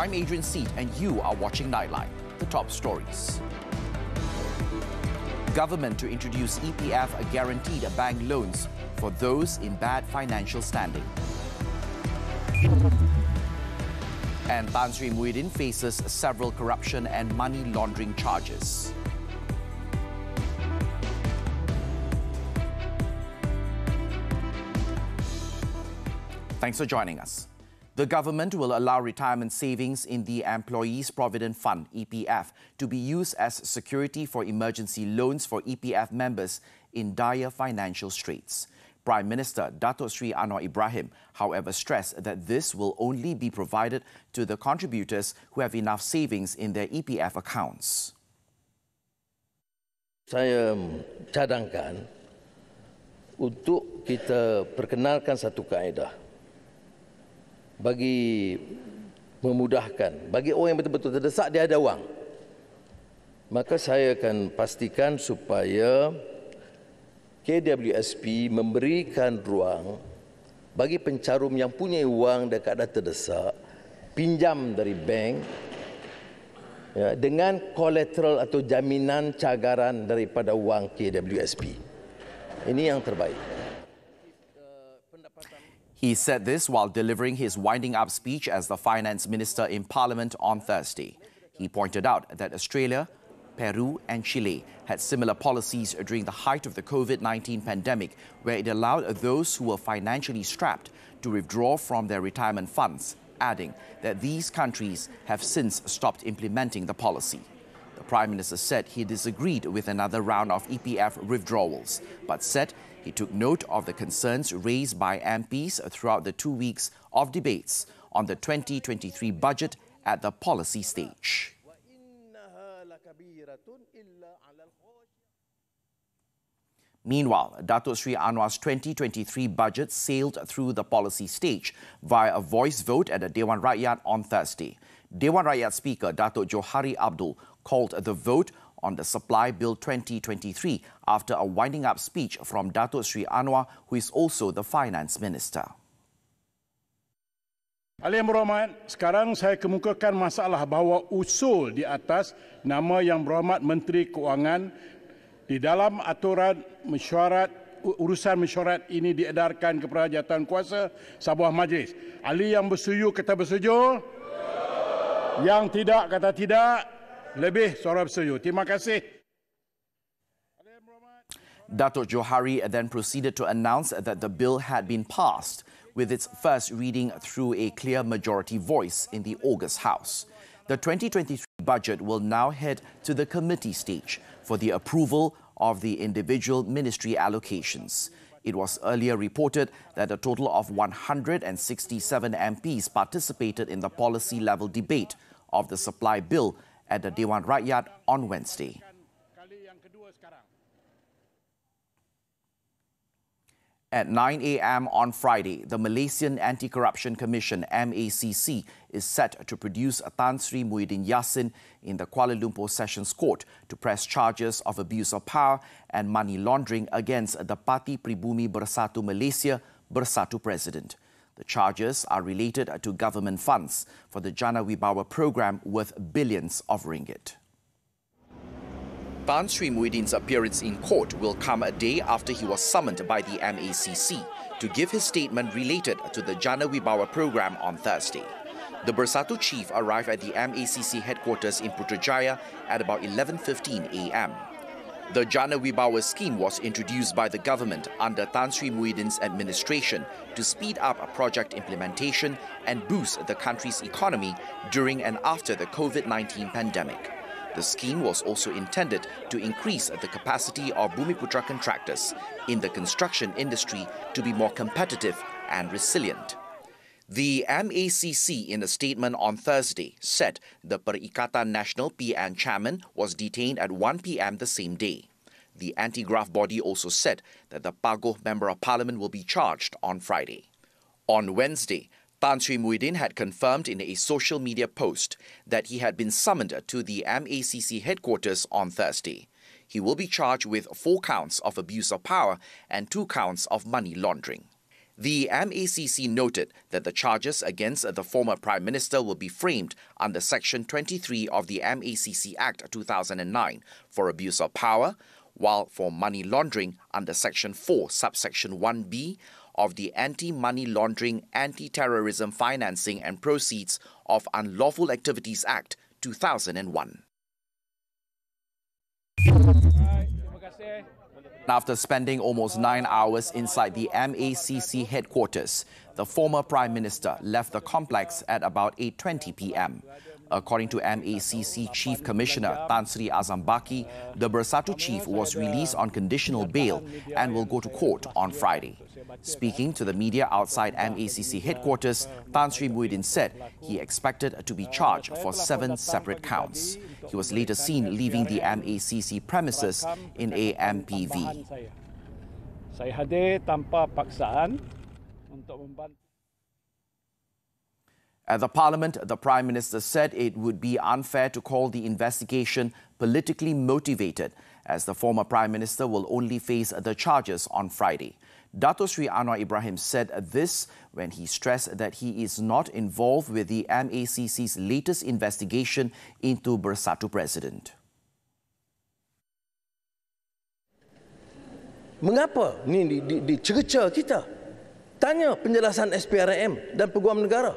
I'm Adrian Seet, and you are watching Nightline. The top stories. Government to introduce EPF guaranteed bank loans for those in bad financial standing. And Tan Sri Muhyiddin faces several corruption and money laundering charges. Thanks for joining us. The government will allow retirement savings in the Employees Provident Fund, EPF, to be used as security for emergency loans for EPF members in dire financial straits. Prime Minister Datuk Sri Anwar Ibrahim, however, stressed that this will only be provided to the contributors who have enough savings in their EPF accounts. Saya cadangkan untuk kita perkenalkan satu kaedah bagi memudahkan, bagi orang yang betul-betul terdesak dia ada wang. Maka saya akan pastikan supaya KWSP memberikan ruang bagi pencarum yang punya wang dan keadaan terdesak, pinjam dari bank ya, dengan collateral atau jaminan cagaran daripada wang KWSP. Ini yang terbaik. He said this while delivering his winding-up speech as the Finance Minister in Parliament on Thursday. He pointed out that Australia, Peru and Chile had similar policies during the height of the COVID-19 pandemic, where it allowed those who were financially strapped to withdraw from their retirement funds, adding that these countries have since stopped implementing the policy. The Prime Minister said he disagreed with another round of EPF withdrawals, but said he took note of the concerns raised by MPs throughout the 2 weeks of debates on the 2023 budget at the policy stage. Meanwhile, Datuk Sri Anwar's 2023 budget sailed through the policy stage via a voice vote at the Dewan Rakyat on Thursday. Dewan Rakyat Speaker Datuk Johari Abdul called the vote on the Supply Bill 2023 after a winding-up speech from Datuk Sri Anwar, who is also the Finance Minister. Ahli yang berhormat, sekarang saya kemukakan masalah bahawa usul di atas nama Yang Berhormat Menteri Keuangan di dalam aturan mesyuarat urusan mesyuarat ini diedarkan kepada jawatankuasa sebuah majlis. Ahli yang bersetuju kata bersetuju, yang tidak kata tidak. Lebih suara bersetuju. Terima kasih. Datuk Johari then proceeded to announce that the bill had been passed with its first reading through a clear majority voice in the August House. The 2023 budget will now head to the committee stage for the approval of the individual ministry allocations. It was earlier reported that a total of 167 MPs participated in the policy-level debate of the supply bill at the Dewan Rakyat on Wednesday. At 9 a.m. on Friday, the Malaysian Anti-Corruption Commission, MACC, is set to produce Tan Sri Muhyiddin Yassin in the Kuala Lumpur Sessions Court to press charges of abuse of power and money laundering against the Parti Pribumi Bersatu Malaysia Bersatu President. The charges are related to government funds for the Jana Wibawa program worth billions of ringgit. Tan Sri Muhyiddin's appearance in court will come a day after he was summoned by the MACC to give his statement related to the Jana Wibawa program on Thursday. The Bersatu chief arrived at the MACC headquarters in Putrajaya at about 11:15 a.m. The Jana Wibawa scheme was introduced by the government under Tan Sri Muhyiddin's administration to speed up project implementation and boost the country's economy during and after the COVID-19 pandemic. The scheme was also intended to increase the capacity of Bumiputra contractors in the construction industry to be more competitive and resilient. The MACC, in a statement on Thursday, said the Perikatan Nasional PN chairman was detained at 1 p.m. the same day. The anti-graft body also said that the Pagoh Member of Parliament will be charged on Friday. On Wednesday, Tan Sri Muhyiddin had confirmed in a social media post that he had been summoned to the MACC headquarters on Thursday. He will be charged with 4 counts of abuse of power and 2 counts of money laundering. The MACC noted that the charges against the former Prime Minister will be framed under Section 23 of the MACC Act 2009 for abuse of power, while for money laundering under Section 4, subsection 1B of the Anti-Money Laundering, Anti-Terrorism Financing and Proceeds of Unlawful Activities Act 2001. After spending almost 9 hours inside the MACC headquarters, the former Prime Minister left the complex at about 8:20 p.m. According to MACC Chief Commissioner Tan Sri Azam Baki, the Bersatu chief was released on conditional bail and will go to court on Friday. Speaking to the media outside MACC headquarters, Tan Sri Muhyiddin said he expected to be charged for 7 separate counts. He was later seen leaving the MACC premises in a MPV. Saya hadir tanpa paksaan untuk membantu. At the Parliament, the Prime Minister said it would be unfair to call the investigation politically motivated, as the former Prime Minister will only face the charges on Friday. Dato Sri Anwar Ibrahim said this when he stressed that he is not involved with the MACC's latest investigation into Bersatu President. Mengapa ni dicerca kita? Tanya penjelasan SPRM dan Peguam Negara.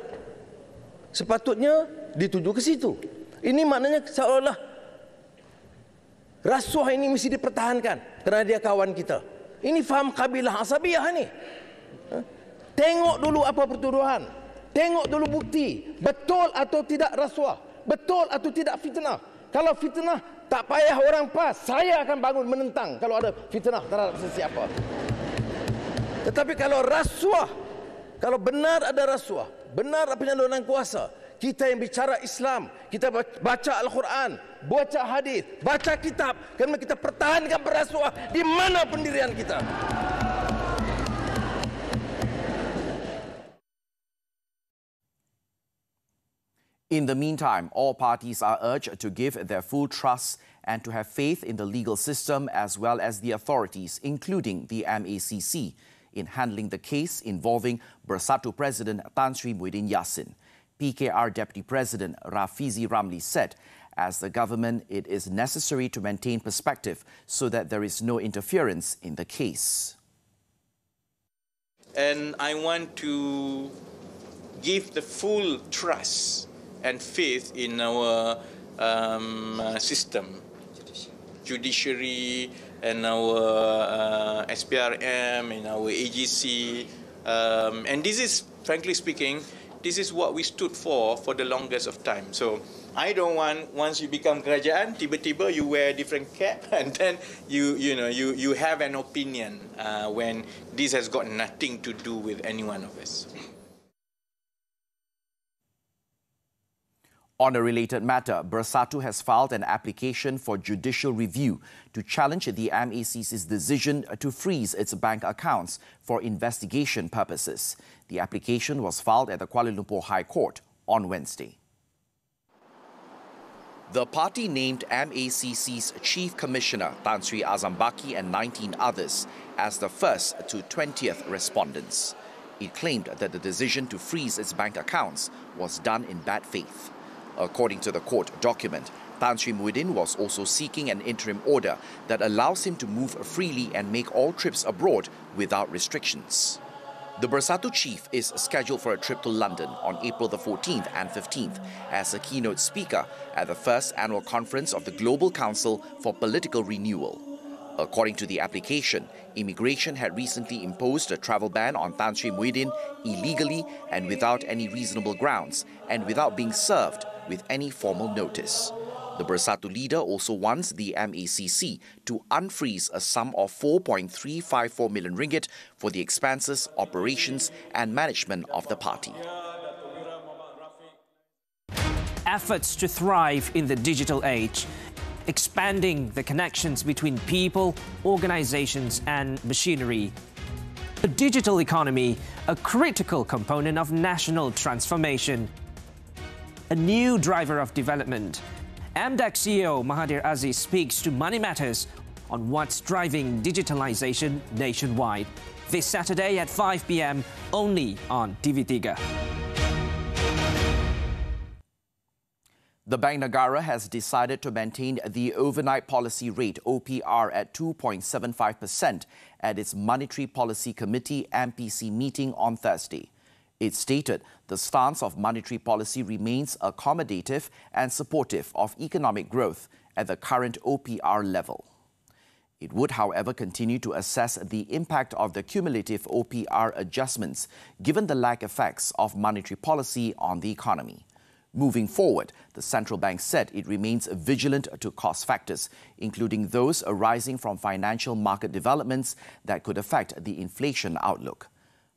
Sepatutnya dituju ke situ. Ini maknanya seolah-olah rasuah ini mesti dipertahankan kerana dia kawan kita. Ini faham kabilah asabiyah ni. Tengok dulu apa pertuduhan. Tengok dulu bukti. Betul atau tidak rasuah. Betul atau tidak fitnah. Kalau fitnah, tak payah orang PAS. Saya akan bangun menentang kalau ada fitnah terhadap sesiapa. Tetapi kalau rasuah, kalau benar ada rasuah, benar penyalahgunaan kuasa, kita yang bicara Islam, kita baca Al-Quran, baca hadis, baca kitab, kerana kita pertahankan berrasuah di mana pendirian kita. In the meantime, all parties are urged to give their full trust and to have faith in the legal system as well as the authorities, including the MACC, in handling the case involving Bersatu President Tan Sri Muhyiddin Yassin. PKR Deputy President Rafizi Ramli said, as the government, it is necessary to maintain perspective so that there is no interference in the case. And I want to give the full trust and faith in our system, judiciary, and our SPRM, and our AGC. And this is, frankly speaking, this is what we stood for the longest of time. So I don't want, once you become kerajaan, tiba-tiba you wear a different cap and then you have an opinion when this has got nothing to do with any one of us. On a related matter, Bersatu has filed an application for judicial review to challenge the MACC's decision to freeze its bank accounts for investigation purposes. The application was filed at the Kuala Lumpur High Court on Wednesday. The party named MACC's Chief Commissioner Tan Sri Azam Baki and 19 others as the first to 20th respondents. It claimed that the decision to freeze its bank accounts was done in bad faith. According to the court document, Tan Sri Muhyiddin was also seeking an interim order that allows him to move freely and make all trips abroad without restrictions. The Bersatu chief is scheduled for a trip to London on April the 14th and 15th as a keynote speaker at the first annual conference of the Global Council for Political Renewal. According to the application, immigration had recently imposed a travel ban on Tan Sri Muhyiddin illegally and without any reasonable grounds and without being served with any formal notice. The Bersatu leader also wants the MACC to unfreeze a sum of 4.354 million ringgit for the expenses, operations and management of the party. Efforts to thrive in the digital age, expanding the connections between people, organizations and machinery. The digital economy, a critical component of national transformation. A new driver of development. MDEC CEO Mahathir Aziz speaks to Money Matters on what's driving digitalization nationwide. this Saturday at 5 p.m. only on TV3. The Bank Negara has decided to maintain the overnight policy rate OPR at 2.75% at its Monetary Policy Committee MPC meeting on Thursday. It stated the stance of monetary policy remains accommodative and supportive of economic growth at the current OPR level. It would, however, continue to assess the impact of the cumulative OPR adjustments given the lag effects of monetary policy on the economy. Moving forward, the central bank said it remains vigilant to cost factors, including those arising from financial market developments that could affect the inflation outlook.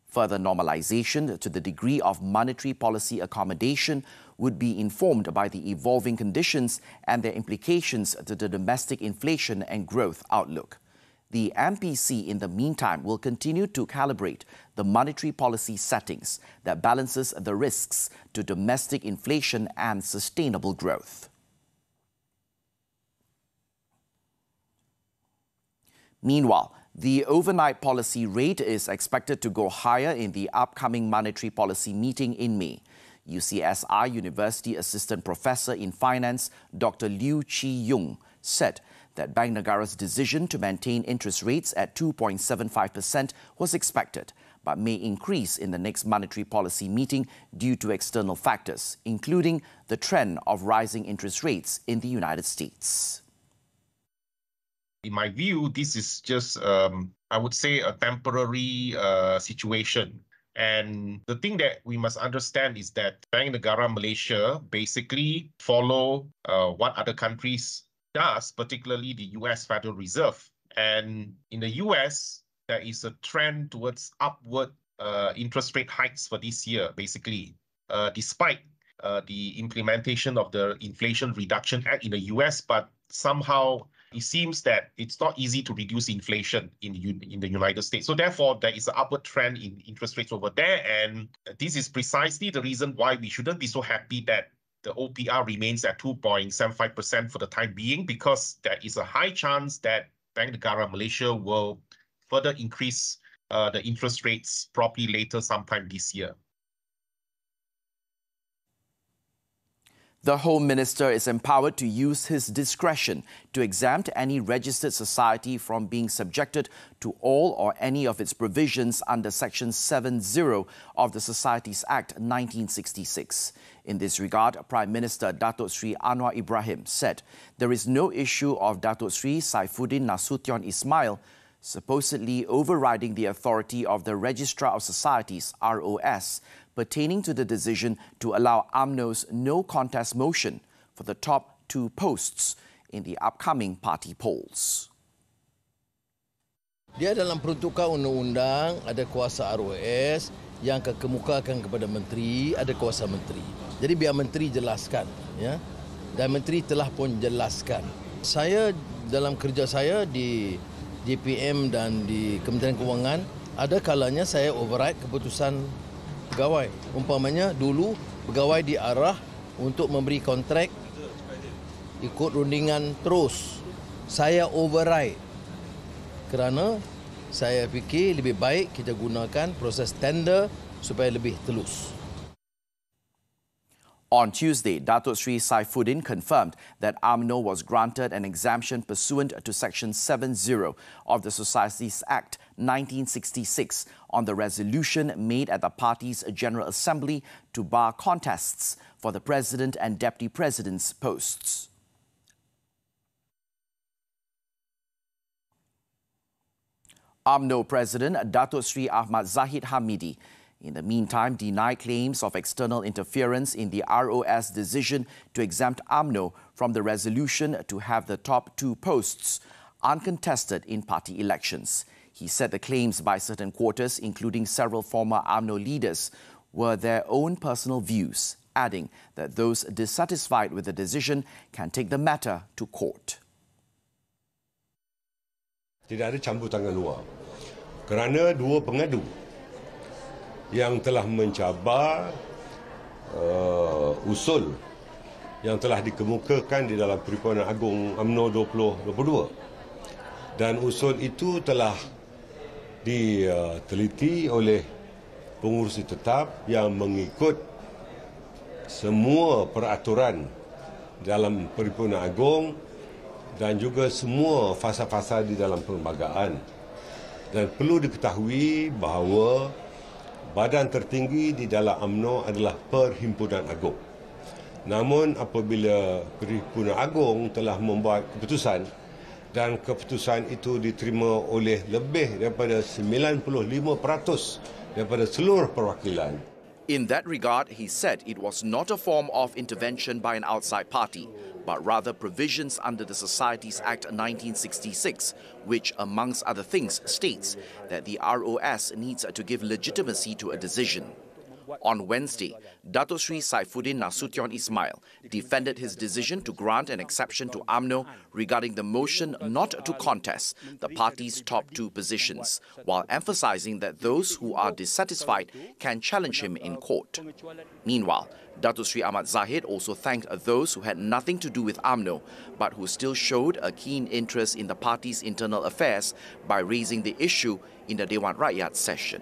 Further normalization to the degree of monetary policy accommodation would be informed by the evolving conditions and their implications to the domestic inflation and growth outlook. The MPC, in the meantime, will continue to calibrate the monetary policy settings that balances the risks to domestic inflation and sustainable growth. Meanwhile, the overnight policy rate is expected to go higher in the upcoming monetary policy meeting in May. UCSI University Assistant Professor in Finance Dr. Liu Chi-yung said that Bank Negara's decision to maintain interest rates at 2.75% was expected, but may increase in the next monetary policy meeting due to external factors, including the trend of rising interest rates in the United States. In my view, this is just, I would say, a temporary situation. And the thing that we must understand is that Bank Negara Malaysia basically follow what other countries does, particularly the US Federal Reserve. And in the US, there is a trend towards upward interest rate hikes for this year, basically, despite the implementation of the Inflation Reduction Act in the US, but somehow it seems that it's not easy to reduce inflation in the United States. So therefore, there is an upward trend in interest rates over there. And this is precisely the reason why we shouldn't be so happy that the OPR remains at 2.75% for the time being, because there is a high chance that Bank Negara Malaysia will further increase the interest rates probably later sometime this year. The Home Minister is empowered to use his discretion to exempt any registered society from being subjected to all or any of its provisions under Section 70 of the Societies Act 1966. In this regard, Prime Minister Datuk Sri Anwar Ibrahim said there is no issue of Datuk Sri Saifuddin Nasution Ismail supposedly overriding the authority of the Registrar of Societies, ROS, pertaining to the decision to allow UMNO's no contest motion for the top 2 posts in the upcoming party polls. Dia dalam peruntukan undang-undang ada kuasa ROS yang kemukakan kepada menteri, ada kuasa menteri. Jadi biar menteri jelaskan, ya. Dan menteri telah pun jelaskan. Saya dalam kerja saya di DPM dan di Kementerian Kewangan, ada kalanya saya override keputusan pegawai. Umpamanya dulu pegawai diarah untuk memberi kontrak ikut rundingan terus. Saya override kerana saya fikir lebih baik kita gunakan proses tender supaya lebih telus. On Tuesday, Datuk Sri Saifuddin confirmed that UMNO was granted an exemption pursuant to Section 70 of the Societies Act 1966 on the resolution made at the party's General Assembly to bar contests for the President and Deputy President's posts. UMNO President Datuk Sri Ahmad Zahid Hamidi in the meantime denied claims of external interference in the ROS decision to exempt UMNO from the resolution to have the top 2 posts uncontested in party elections. He said the claims by certain quarters, including several former UMNO leaders, were their own personal views, adding that those dissatisfied with the decision can take the matter to court. Tidak ada campur tangan luar kerana 2 pengadu yang telah mencabar usul yang telah dikemukakan di dalam Perhimpunan Agung UMNO 2022, dan usul itu telah diteliti oleh pengurusi tetap yang mengikut semua peraturan dalam Perhimpunan Agong dan juga semua fasa-fasa di dalam perlembagaan. Dan perlu diketahui bahawa badan tertinggi di dalam UMNO adalah Perhimpunan Agong. Namun apabila Perhimpunan Agong telah membuat keputusan dan keputusan itu diterima oleh lebih daripada 95% daripada seluruh perwakilan. In that regard, he said it was not a form of intervention by an outside party, but rather provisions under the Societies Act 1966, which, amongst other things, states that the ROS needs to give legitimacy to a decision. On Wednesday, Dato Sri Saifuddin Nasution Ismail defended his decision to grant an exception to UMNO regarding the motion not to contest the party's top two positions, while emphasizing that those who are dissatisfied can challenge him in court. Meanwhile, Dato Sri Ahmad Zahid also thanked those who had nothing to do with UMNO, but who still showed a keen interest in the party's internal affairs by raising the issue in the Dewan Rakyat session.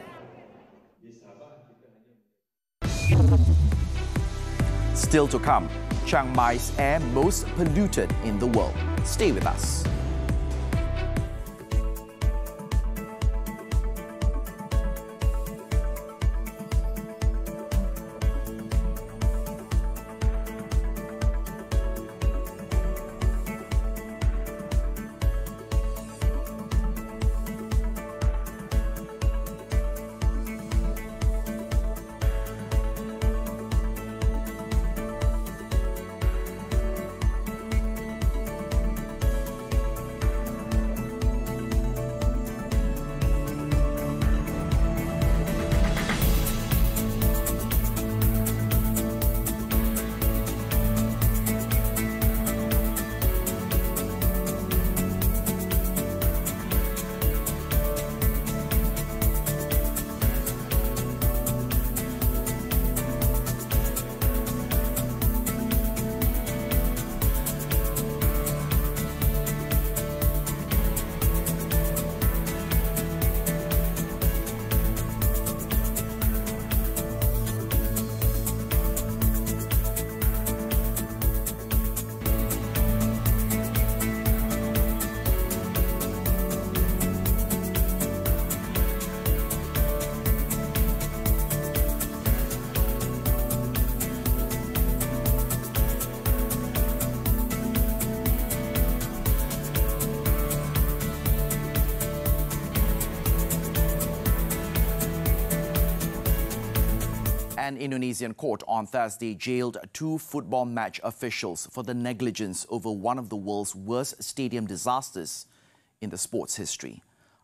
Still to come, Chiang Mai's air most polluted in the world. Stay with us. An Indonesian court on Thursday jailed two football match officials for the negligence over one of the world's worst stadium disasters in the sports history.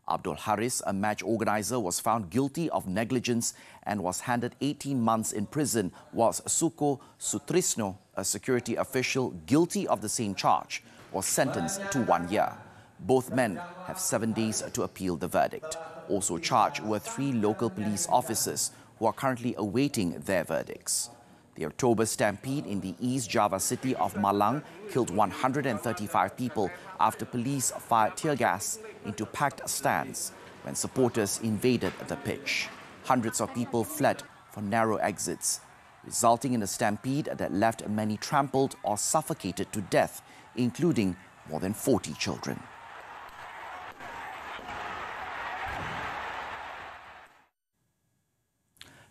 Abdul Haris, a match organizer, was found guilty of negligence and was handed 18 months in prison, whilst Suko Sutrisno, a security official guilty of the same charge, was sentenced to 1 year. Both men have 7 days to appeal the verdict. Also charged were 3 local police officers who are currently awaiting their verdicts. The October stampede in the East Java city of Malang killed 135 people after police fired tear gas into packed stands when supporters invaded the pitch. Hundreds of people fled for narrow exits, resulting in a stampede that left many trampled or suffocated to death, including more than 40 children.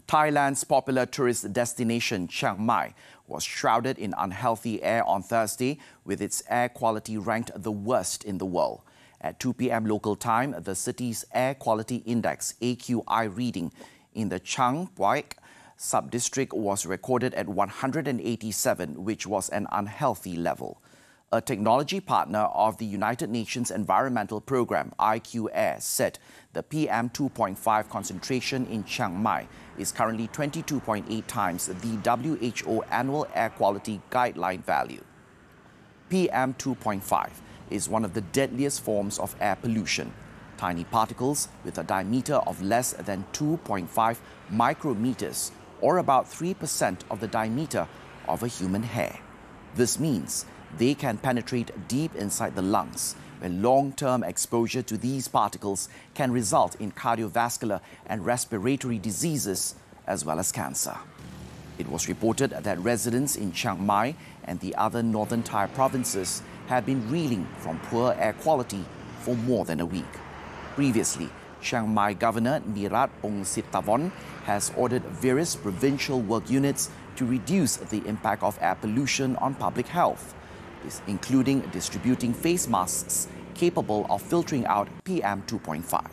Thailand's popular tourist destination, Chiang Mai, was shrouded in unhealthy air on Thursday, with its air quality ranked the worst in the world. At 2 p.m. local time, the city's air quality index AQI reading in the Chiang Mai sub-district was recorded at 187, which was an unhealthy level. A technology partner of the United Nations Environmental Programme, IQ Air, said the PM2.5 concentration in Chiang Mai is currently 22.8 times the WHO annual air quality guideline value. PM2.5 is one of the deadliest forms of air pollution. Tiny particles with a diameter of less than 2.5 micrometers, or about 3% of the diameter of a human hair. This means they can penetrate deep inside the lungs, where long-term exposure to these particles can result in cardiovascular and respiratory diseases as well as cancer. It was reported that residents in Chiang Mai and the other northern Thai provinces have been reeling from poor air quality for more than a week. Previously, Chiang Mai Governor Nirat Ongsittavon has ordered various provincial work units to reduce the impact of air pollution on public health, including distributing face masks capable of filtering out PM 2.5.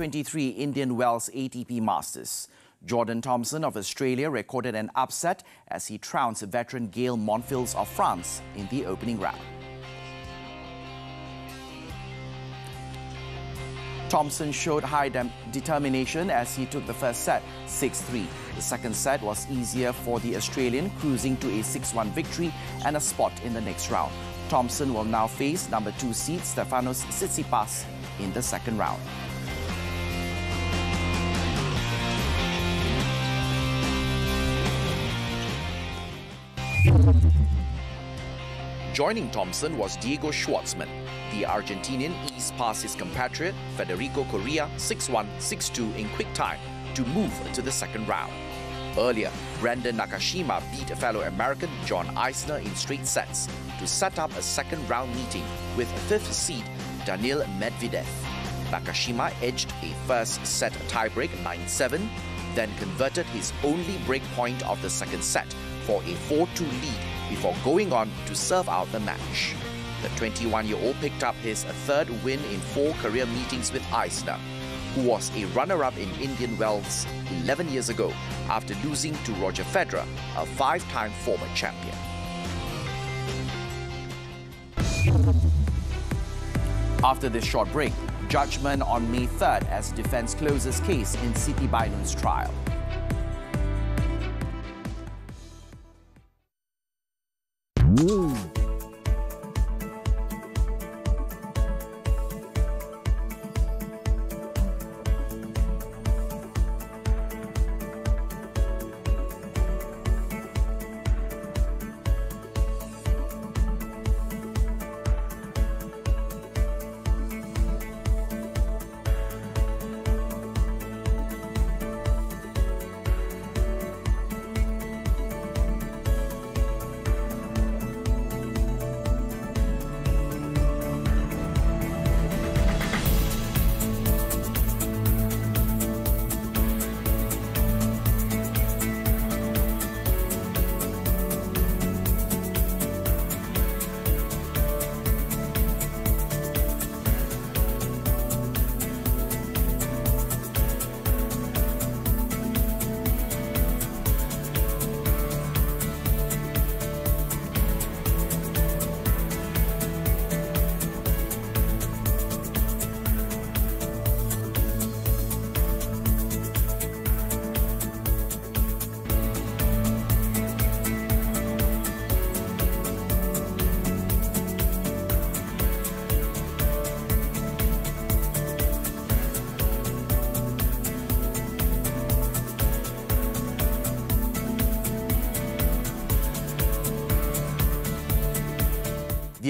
The 2023 Indian Wells ATP Masters. Jordan Thompson of Australia recorded an upset as he trounced veteran Gael Monfils of France in the opening round. Thompson showed high determination as he took the first set 6-3. The second set was easier for the Australian, cruising to a 6-1 victory and a spot in the next round. Thompson will now face number 2 seed Stefanos Tsitsipas in the second round. Joining Thompson was Diego Schwartzman. The Argentinian eased past his compatriot Federico Correa 6-1, 6-2 in quick time to move to the second round. Earlier, Brandon Nakashima beat fellow American John Isner in straight sets to set up a second round meeting with 5th seed Daniil Medvedev. Nakashima edged a first set tiebreak 9-7, then converted his only break point of the second set for a 4-2 lead before going on to serve out the match. The 21-year-old picked up his third win in 4 career meetings with Isner, who was a runner-up in Indian Wells 11 years ago after losing to Roger Federer, a 5-time former champion. After this short break, judgment on May 3rd as defence closes case in Siti Bainun's trial.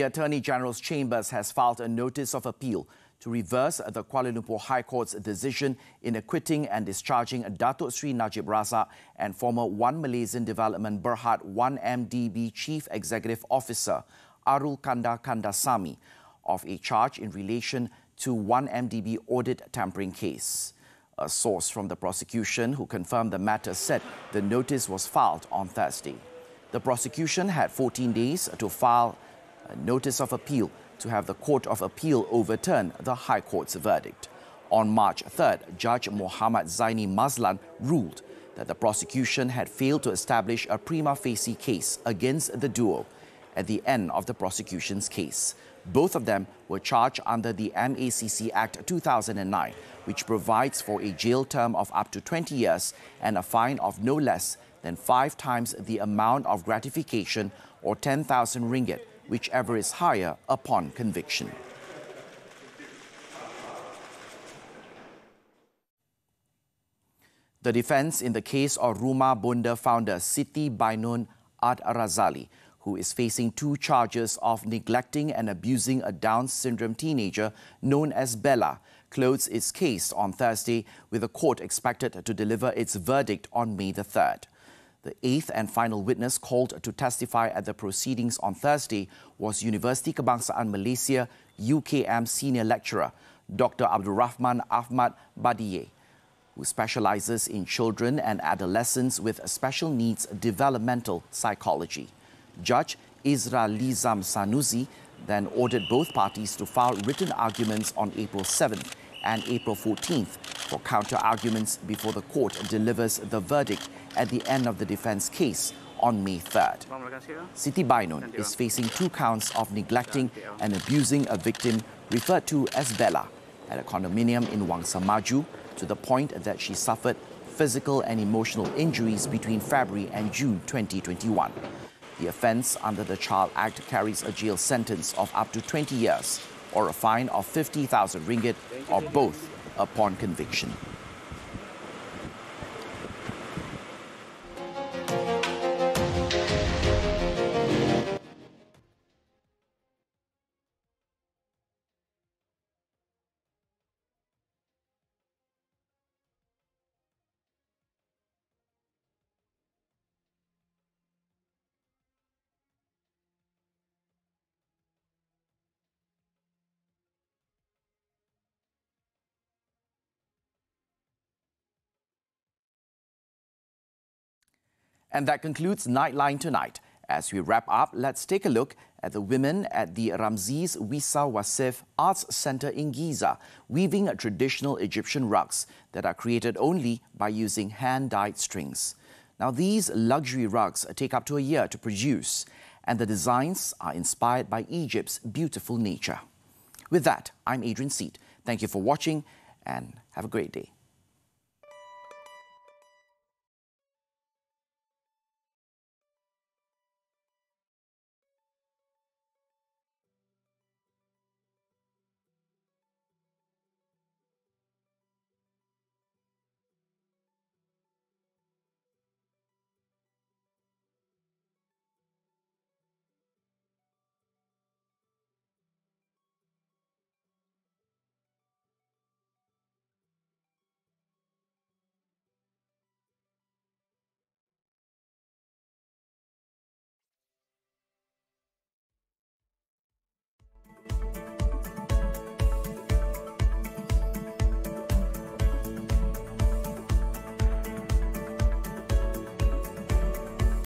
The Attorney General's Chambers has filed a notice of appeal to reverse the Kuala Lumpur High Court's decision in acquitting and discharging Datuk Sri Najib Razak and former One Malaysian Development Berhad 1MDB Chief Executive Officer Arul Kandasamy of a charge in relation to 1MDB audit tampering case. A source from the prosecution who confirmed the matter said the notice was filed on Thursday. The prosecution had 14 days to file a notice of appeal to have the Court of Appeal overturn the High Court's verdict. On March 3rd, Judge Muhammad Zaini Mazlan ruled that the prosecution had failed to establish a prima facie case against the duo at the end of the prosecution's case. Both of them were charged under the MACC Act 2009, which provides for a jail term of up to 20 years and a fine of no less than 5 times the amount of gratification or 10,000 ringgit, whichever is higher upon conviction. The defence in the case of Rumah Bonda founder Siti Bainun Ad-Razali, who is facing 2 charges of neglecting and abusing a Down syndrome teenager known as Bella, closed its case on Thursday, with the court expected to deliver its verdict on May the 3rd. The 8th and final witness called to testify at the proceedings on Thursday was Universiti Kebangsaan Malaysia UKM senior lecturer Dr. Abdul Rahman Ahmad Badiye, who specializes in children and adolescents with special needs developmental psychology. Judge Isra Lizam Sanusi then ordered both parties to file written arguments on April 7th and April 14th for counter-arguments before the court delivers the verdict at the end of the defence case on May 3rd. Siti Bainun is facing 2 counts of neglecting and abusing a victim referred to as Bella at a condominium in Wangsa Maju, to the point that she suffered physical and emotional injuries between February and June 2021. The offence under the Child Act carries a jail sentence of up to 20 years or a fine of 50,000 ringgit or both upon conviction. And that concludes Nightline tonight. As we wrap up, let's take a look at the women at the Ramses Wisa Wasif Arts Centre in Giza, weaving traditional Egyptian rugs that are created only by using hand-dyed strings. Now, these luxury rugs take up to a year to produce, and the designs are inspired by Egypt's beautiful nature. With that, I'm Adrian Seet. Thank you for watching and have a great day.